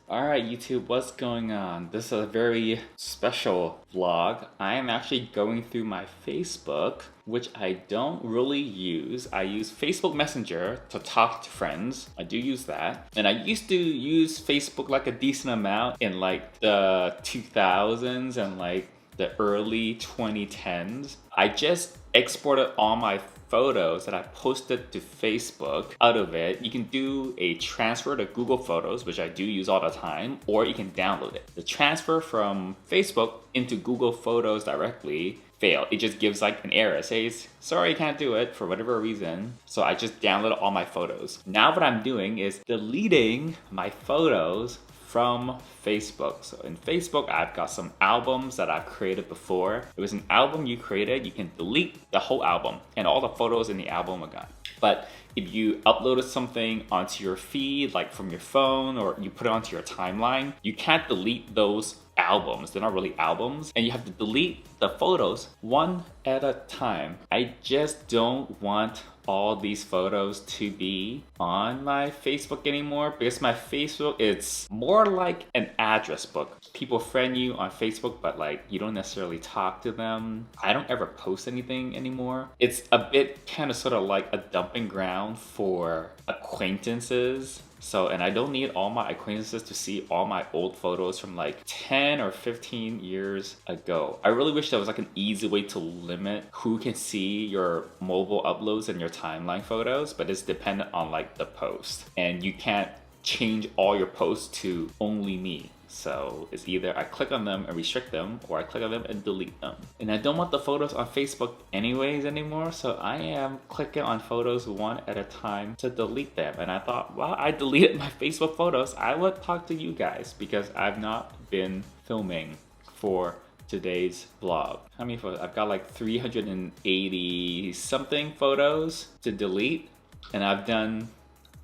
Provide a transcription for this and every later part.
Alright YouTube, what's going on? This is a very special vlog. I am actually going through my Facebook, which I don't really use. I use Facebook Messenger to talk to friends. I do use that. And I used to use Facebook like a decent amount in like the 2000s and like the early 2010s. I just exported all my photos that I posted to Facebook out of it. You can do a transfer to Google Photos, which I do use all the time, or you can download it. The transfer from Facebook into Google Photos directly failed. It just gives like an error. It says, sorry, you can't do it for whatever reason. So I just downloaded all my photos. Now what I'm doing is deleting my photos from Facebook. So in Facebook, I've got some albums that I've created before. If it was an album you created, you can delete the whole album and all the photos in the album are gone. But if you uploaded something onto your feed, like from your phone, or you put it onto your timeline, you can't delete those albums. They're not really albums, and you have to delete the photos one at a time. I just don't want all these photos to be on my Facebook anymore, because my Facebook, it's more like an address book. People friend you on Facebook, but like you don't necessarily talk to them. I don't ever post anything anymore. It's a bit kind of sort of like a dumping ground for acquaintances. So, and I don't need all my acquaintances to see all my old photos from like 10 or 15 years ago. I really wish there was like an easy way to limit who can see your mobile uploads and your timeline photos, but it's dependent on like the post. And you can't change all your posts to only me. So it's either I click on them and restrict them, or I click on them and delete them. And I don't want the photos on Facebook anyways anymore, so I am clicking on photos one at a time to delete them. And I thought, while I deleted my Facebook photos, I would talk to you guys because I've not been filming for today's vlog. How many photos? I've got like 380 something photos to delete, and I've done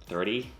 30.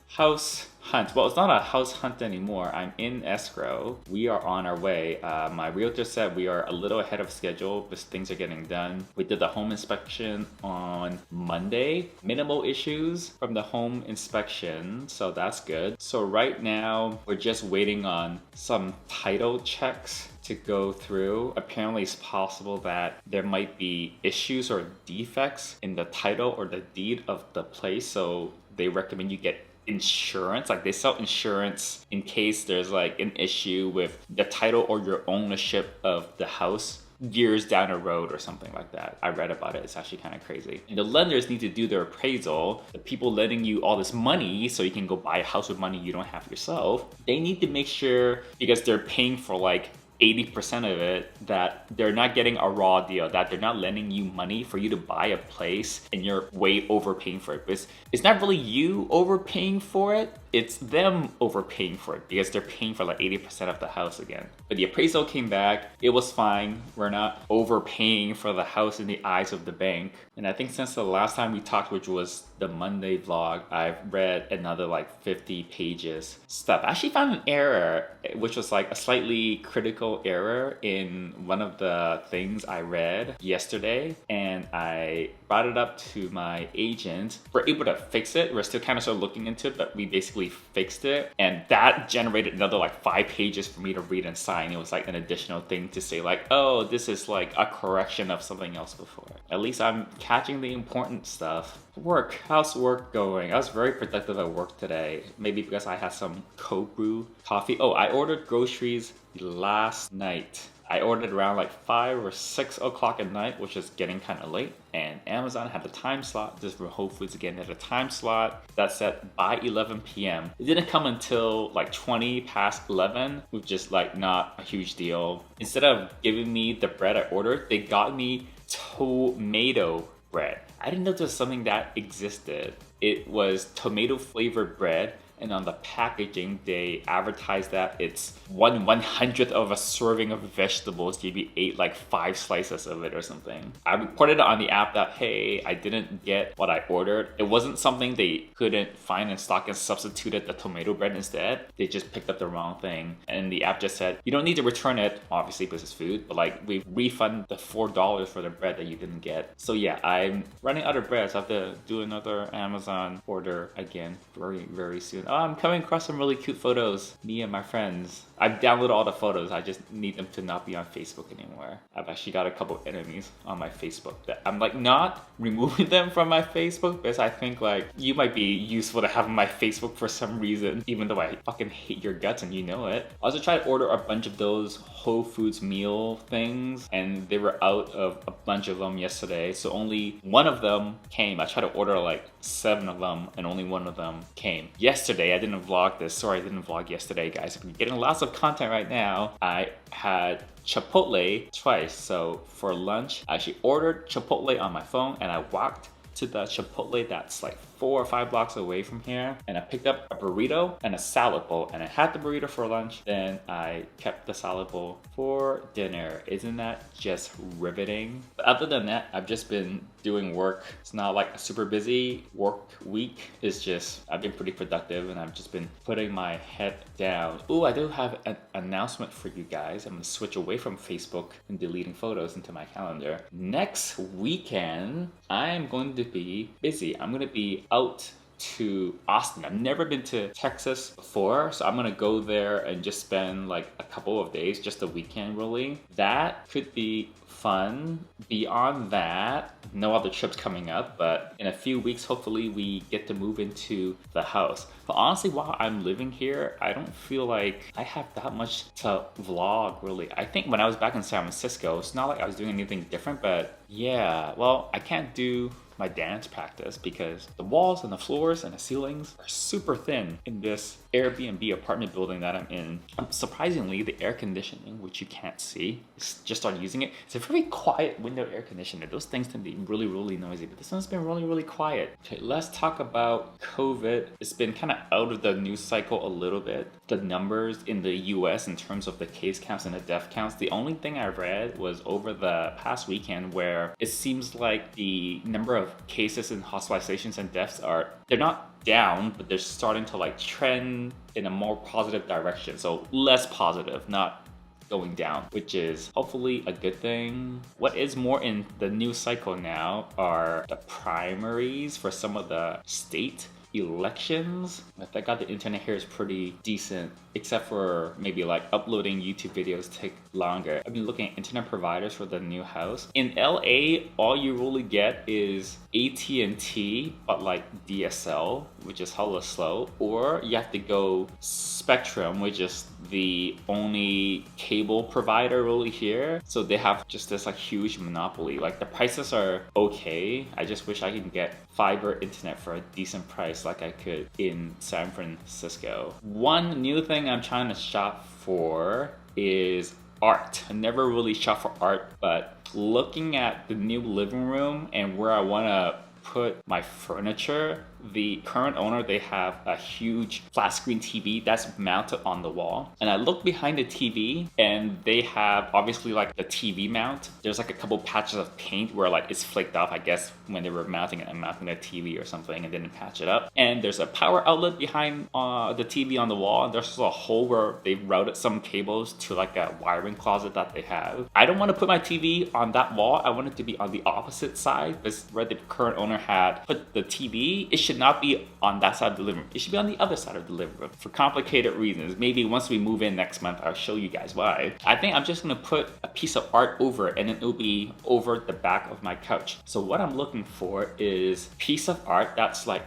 House hunt. Well, it's not a house hunt anymore. I'm in escrow. We are on our way. My realtor said we are a little ahead of schedule because things are getting done. We did the home inspection on Monday. Minimal issues from the home inspection, so that's good. So right now, we're just waiting on some title checks to go through. Apparently it's possible that there might be issues or defects in the title or the deed of the place, so they recommend you get insurance. Like they sell insurance in case there's like an issue with the title or your ownership of the house years down the road or something like that. I read about it. It's actually kind of crazy. And the lenders need to do their appraisal. The people lending you all this money so you can go buy a house with money you don't have yourself, they need to make sure, because they're paying for like 80% of it, that they're not getting a raw deal, that they're not lending you money for you to buy a place and you're way overpaying for it. But it's not really you overpaying for it, it's them overpaying for it because they're paying for like 80% of the house again. But the appraisal came back, it was fine. We're not overpaying for the house in the eyes of the bank. And I think since the last time we talked, which was the Monday vlog, I've read another like 50 pages stuff. I actually found an error, which was like a slightly critical error in one of the things I read yesterday, and I brought it up to my agent. We're able to fix it. We're still kind of looking into it, but we basically fixed it, and that generated another like 5 pages for me to read and sign. It was like an additional thing to say like, oh, this is like a correction of something else before. At least I'm catching the important stuff. Work, how's work going? I was very productive at work today. Maybe because I had some cold brew coffee. Oh, I ordered groceries last night. I ordered around like 5 or 6 o'clock at night, which is getting kind of late. And Amazon had a time slot. This for Whole Foods again had a time slot that said by 11 p.m. It didn't come until like 20 past 11, which is like not a huge deal. Instead of giving me the bread I ordered, they got me tomato bread. I didn't know there was something that existed. It was tomato flavored bread, and on the packaging they advertised that it's 1/100th of a serving of vegetables. Maybe ate like 5 slices of it or something. I reported on the app that, hey, I didn't get what I ordered. It wasn't something they couldn't find in stock and substituted the tomato bread instead. They just picked up the wrong thing, and the app just said you don't need to return it, obviously because it's food, but like we refund the $4 for the bread that you didn't get. So yeah, I'm running out of bread, so I have to do another Amazon order again very soon. oh, I'm coming across some really cute photos, me and my friends. I've downloaded all the photos, I just need them to not be on Facebook anymore. I've actually got a couple enemies on my Facebook that I'm like not removing them from my Facebook because I think like you might be useful to have on my Facebook for some reason, even though I fucking hate your guts and you know it. I also tried to order a bunch of those Whole Foods meal things and they were out of a bunch of them yesterday, so only one of them came. I tried to order like 7 of them and only one of them came. Yesterday, I didn't vlog this. Sorry, I didn't vlog yesterday, guys. If you're getting lots of content right now, I had Chipotle twice. So for lunch, I actually ordered Chipotle on my phone and I walked to the Chipotle that's like 4 or 5 blocks away from here, and I picked up a burrito and a salad bowl, and I had the burrito for lunch, then I kept the salad bowl for dinner. Isn't that just riveting? But other than that, I've just been doing work. It's not like a super busy work week. It's just I've been pretty productive and I've just been putting my head down. Oh, I do have an announcement for you guys. I'm gonna switch away from Facebook and deleting photos into my calendar. Next weekend, I'm going to be busy. I'm gonna be out to Austin. I've never been to Texas before, so I'm gonna go there and just spend like a couple of days, just a weekend really. That could be fun. Beyond that, no other trips coming up, but in a few weeks, hopefully we get to move into the house. But honestly, while I'm living here, I don't feel like I have that much to vlog really. I think when I was back in San Francisco, it's not like I was doing anything different, but yeah, well, I can't do my dance practice because the walls and the floors and the ceilings are super thin in this Airbnb apartment building that I'm in. Surprisingly, the air conditioning, which you can't see, just started using it. It's a very quiet window air conditioner. Those things tend to be really, really noisy, but this one's been really, really quiet. Okay, let's talk about COVID. It's been kind of out of the news cycle a little bit. The numbers in the US in terms of the case counts and the death counts, the only thing I read was over the past weekend where it seems like the number of cases and hospitalizations and deaths they're not down, but they're starting to like trend in a more positive direction. So less positive, not going down, which is hopefully a good thing. What is more in the news cycle now are the primaries for some of the state elections. I think the internet here is pretty decent, except for maybe like uploading YouTube videos take longer. I've been looking at internet providers for the new house. In LA, all you really get is AT&T, but like DSL, which is hella slow, or you have to go Spectrum, which is the only cable provider really here. So they have just this like huge monopoly. Like the prices are okay. I just wish I could get fiber internet for a decent price like I could in San Francisco. One new thing I'm trying to shop for is art. I never really shop for art, but looking at the new living room and where I want to put my furniture, the current owner, they have a huge flat screen TV that's mounted on the wall. And I look behind the TV and they have obviously like the TV mount. There's like a couple patches of paint where like it's flaked off, I guess, when they were mounting it and mounting the TV or something and didn't patch it up. And there's a power outlet behind the TV on the wall. And there's also a hole where they routed some cables to like a wiring closet that they have. I don't want to put my TV on that wall. I want it to be on the opposite side, because where the current owner had put the TV, it should not be on that side of the living room. It should be on the other side of the living room for complicated reasons. Maybe once we move in next month, I'll show you guys why. I think I'm just gonna put a piece of art over it and then it'll be over the back of my couch. So what I'm looking for is a piece of art that's like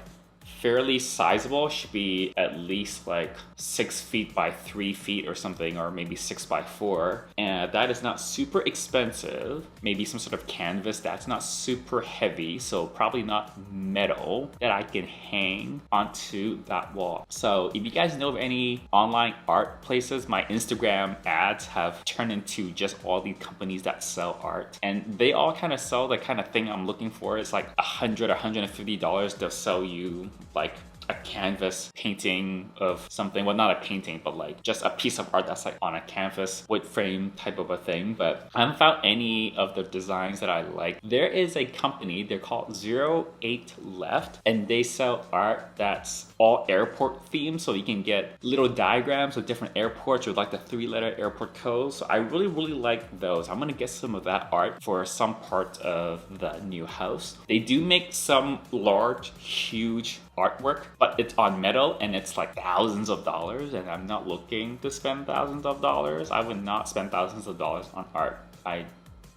fairly sizable, should be at least like 6 feet by 3 feet or something, or maybe 6 by 4. And that is not super expensive. Maybe some sort of canvas that's not super heavy, so probably not metal, that I can hang onto that wall. So if you guys know of any online art places, my Instagram ads have turned into just all these companies that sell art. And they all kind of sell the kind of thing I'm looking for. It's like $100, $150. They'll sell you like a canvas painting of something. Well, not a painting, but like just a piece of art that's like on a canvas wood frame type of a thing. But I haven't found any of the designs that I like. There is a company, they're called 08 Left, and they sell art that's all airport themed. So you can get little diagrams of different airports with like the 3-letter airport code. So I really, really like those. I'm gonna get some of that art for some part of the new house. They do make some large, huge artwork, but it's on metal and it's like thousands of dollars, and I'm not looking to spend thousands of dollars. I would not spend thousands of dollars on art. I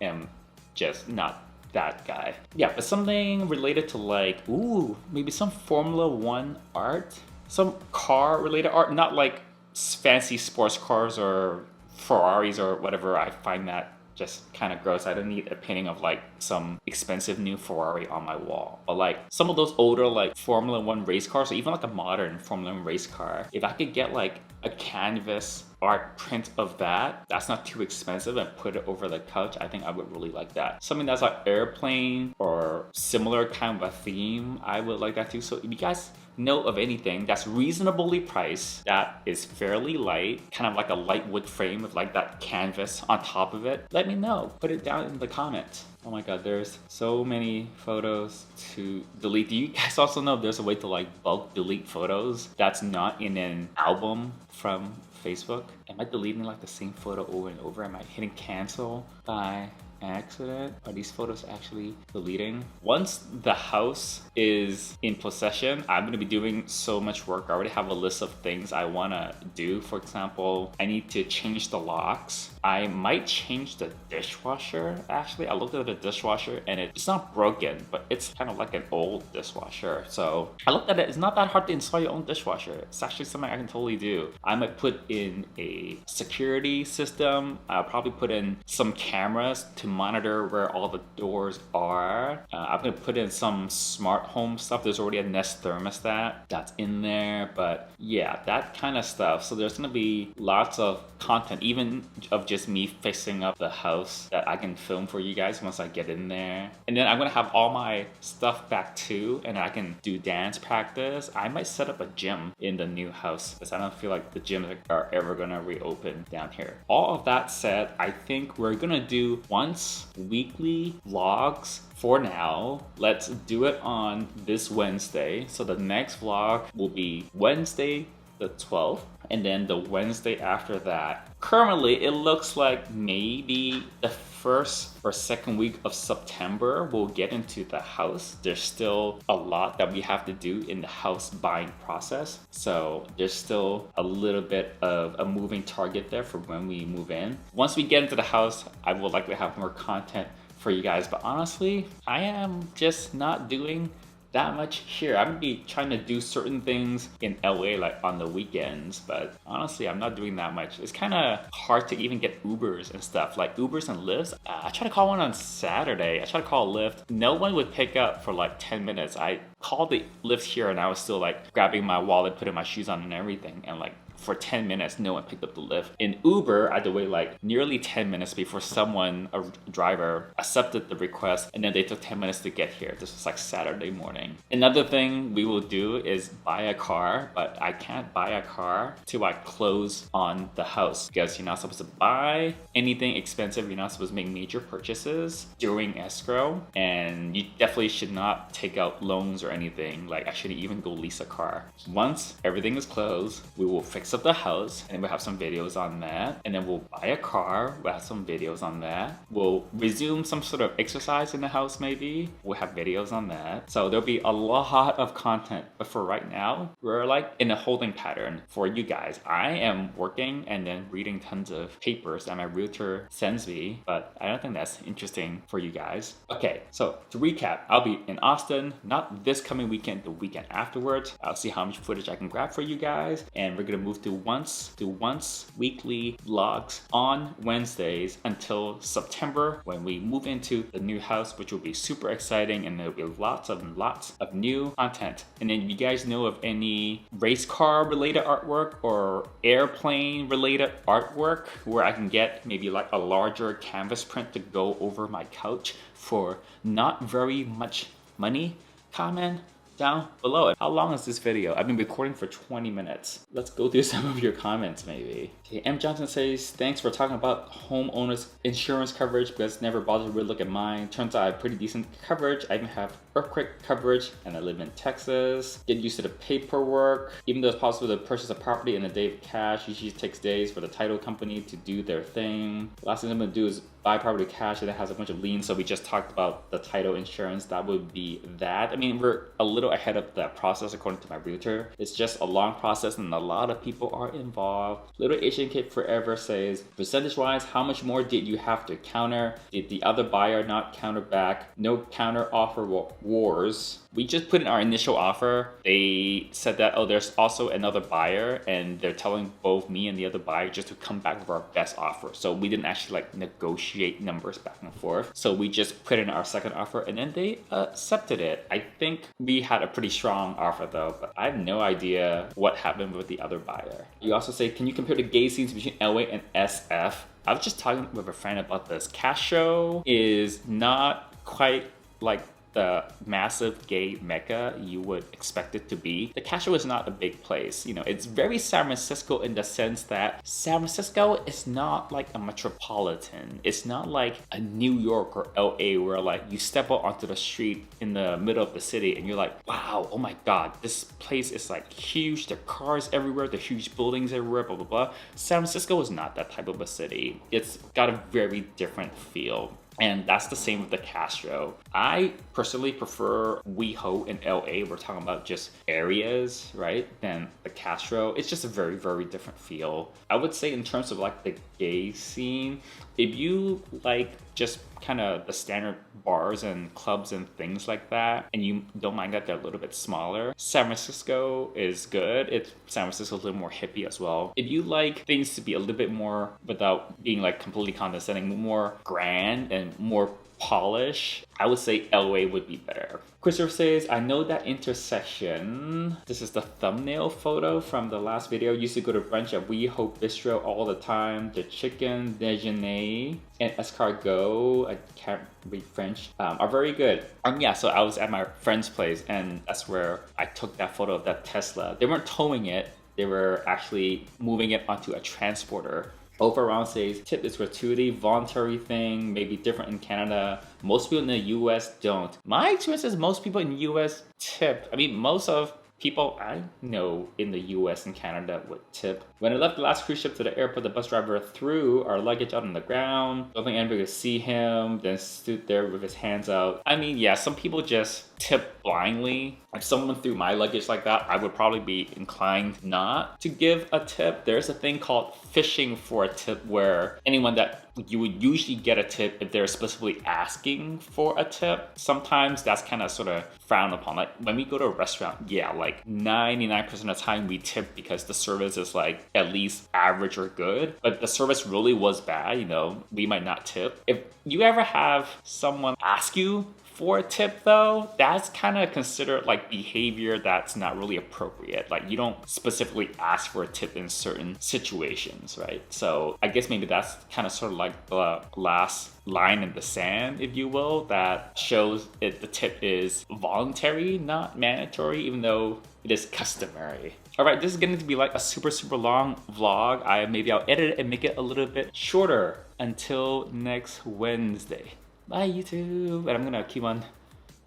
am just not that guy. Yeah, but something related to like, ooh, maybe some Formula One art, some car related art, not like fancy sports cars or Ferraris or whatever. I find that just kind of gross. I don't need a painting of like some expensive new Ferrari on my wall. But like some of those older like Formula One race cars, or even like a modern Formula One race car, if I could get like a canvas art print of that, that's not too expensive, and put it over the couch, I think I would really like that. Something that's like airplane or similar kind of a theme, I would like that too. So if you guys know of anything that's reasonably priced, that is fairly light, kind of like a light wood frame with like that canvas on top of it, let me know. Put it down in the comments. Oh my god, there's so many photos to delete. Do you guys also know there's a way to like bulk delete photos that's not in an album from Facebook? Am I deleting like the same photo over and over? Am I hitting cancel by accident? Are these photos actually deleting? Once the house is in possession, I'm going to be doing so much work. I already have a list of things I want to do. For example, I need to change the locks. I might change the dishwasher. Actually, I looked at the dishwasher and it's not broken, but it's kind of like an old dishwasher. So I looked at it. It's not that hard to install your own dishwasher. It's actually something I can totally do. I might put in a security system. I'll probably put in some cameras to monitor where all the doors are. I'm gonna put in some smart home stuff. There's already a Nest thermostat that's in there, but yeah, that kind of stuff. So there's gonna be lots of content, even of just me fixing up the house, that I can film for you guys once I get in there. And then I'm gonna have all my stuff back too, and I can do dance practice. I might set up a gym in the new house because I don't feel like the gyms are ever gonna reopen down here. All of that said, I think we're gonna do once weekly vlogs for now. Let's do it on this Wednesday. So the next vlog will be Wednesday the 12th, and then the Wednesday after that. Currently, it looks like maybe the first or second week of September we'll get into the house. There's still a lot that we have to do in the house buying process, so there's still a little bit of a moving target there for when we move in. Once we get into the house, I will likely have more content for you guys, but honestly, I am just not doing that much here. I'm gonna be trying to do certain things in LA like on the weekends, but honestly I'm not doing that much. It's kind of hard to even get Ubers and stuff, like Ubers and Lyfts. I tried to call one on Saturday. I tried to call Lyft. No one would pick up for like 10 minutes. I called the Lyft here and I was still like grabbing my wallet, putting my shoes on and everything, and like for 10 minutes, no one picked up the Lyft. In Uber, I had to wait like nearly 10 minutes before someone, a driver, accepted the request, and then they took 10 minutes to get here. This was like Saturday morning. Another thing we will do is buy a car, but I can't buy a car till I close on the house, because you're not supposed to buy anything expensive. You're not supposed to make major purchases during escrow, and you definitely should not take out loans or anything. Like I shouldn't even go lease a car. Once everything is closed, we will fix up the house, and then we'll have some videos on that, and then we'll buy a car, we'll have some videos on that, we'll resume some sort of exercise in the house, maybe we'll have videos on that. So there'll be a lot of content, but for right now we're like in a holding pattern for you guys. I am working and then reading tons of papers that my realtor sends me, but I don't think that's interesting for you guys. Okay, so to recap, I'll be in Austin, not this coming weekend, the weekend afterwards. I'll see how much footage I can grab for you guys, and we're gonna move to once weekly vlogs on Wednesdays until September, when we move into the new house, which will be super exciting, and there'll be lots of new content. And then if you guys know of any race car related artwork or airplane related artwork where I can get maybe like a larger canvas print to go over my couch for not very much money, comment down below. How long is this video? I've been recording for 20 minutes. Let's go through some of your comments maybe. Okay, M. Johnson says, thanks for talking about homeowners insurance coverage, because never bothered to really look at mine. Turns out I have pretty decent coverage. I even have earthquake coverage and I live in Texas. Get used to the paperwork. Even though it's possible to purchase a property in a day of cash, usually takes days for the title company to do their thing. Last thing I'm gonna do is buy property cash that has a bunch of liens. So we just talked about the title insurance. That would be that. I mean, we're a little ahead of that process according to my realtor. It's just a long process and a lot of people are involved. Little Asian Kid Forever says, percentage wise, how much more did you have to counter? Did the other buyer not counter back? No counter offer wars. We just put in our initial offer. They said that, oh, there's also another buyer and they're telling both me and the other buyer just to come back with our best offer. So we didn't actually like negotiate numbers back and forth. So we just put in our second offer and then they accepted it. I think we had a pretty strong offer though, but I have no idea what happened with the other buyer. You also say, can you compare the gay scenes between LA and SF? I was just talking with a friend about this. Castro is not quite like the massive gay mecca you would expect it to be. The Castro is not a big place. You know, it's very San Francisco in the sense that San Francisco is not like a metropolitan. It's not like a New York or LA where like you step out onto the street in the middle of the city and you're like, wow, oh my God, this place is like huge. There are cars everywhere, there are huge buildings everywhere, blah, blah, blah. San Francisco is not that type of a city. It's got a very different feel. And that's the same with the Castro. I personally prefer WeHo in LA. We're talking about just areas, right? Than the Castro. It's just a very, very different feel. I would say in terms of like the gay scene, if you like just kind of the standard bars and clubs and things like that, and you don't mind that they're a little bit smaller, San Francisco is good. San Francisco's a little more hippie as well. If you like things to be a little bit more, without being like completely condescending, more grand and more polish, I would say LA would be better. Christopher says, I know that intersection. This is the thumbnail photo from the last video. Used to go to brunch at WeHo Bistro all the time. The chicken déjeuner and escargot, I can't read French, are very good. Yeah, so I was at my friend's place and that's where I took that photo of that Tesla. They weren't towing it. They were actually moving it onto a transporter. Overall says, tip is gratuity, voluntary thing, maybe different in Canada. Most people in the US don't. My experience is most people in the US tip. I mean, most of people I know in the US and Canada would tip. When I left the last cruise ship to the airport, the bus driver threw our luggage out on the ground. Don't think anybody could see him, then stood there with his hands out. I mean, yeah, some people just tip blindly. If someone threw my luggage like that, I would probably be inclined not to give a tip. There's a thing called fishing for a tip where anyone that you would usually get a tip if they're specifically asking for a tip. Sometimes that's kind of sort of frowned upon. Like when we go to a restaurant, yeah, like 99% of the time we tip because the service is like at least average or good. But if the service really was bad, you know, we might not tip. If you ever have someone ask you for a tip though, that's kind of considered like behavior that's not really appropriate. Like you don't specifically ask for a tip in certain situations, right? So I guess maybe that's kind of sort of like the last line in the sand, if you will, that shows the tip is voluntary, not mandatory, even though it is customary. All right, this is going to be like a super, super long vlog. Maybe I'll edit it and make it a little bit shorter until next Wednesday. Bye YouTube, and I'm gonna keep on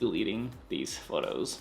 deleting these photos.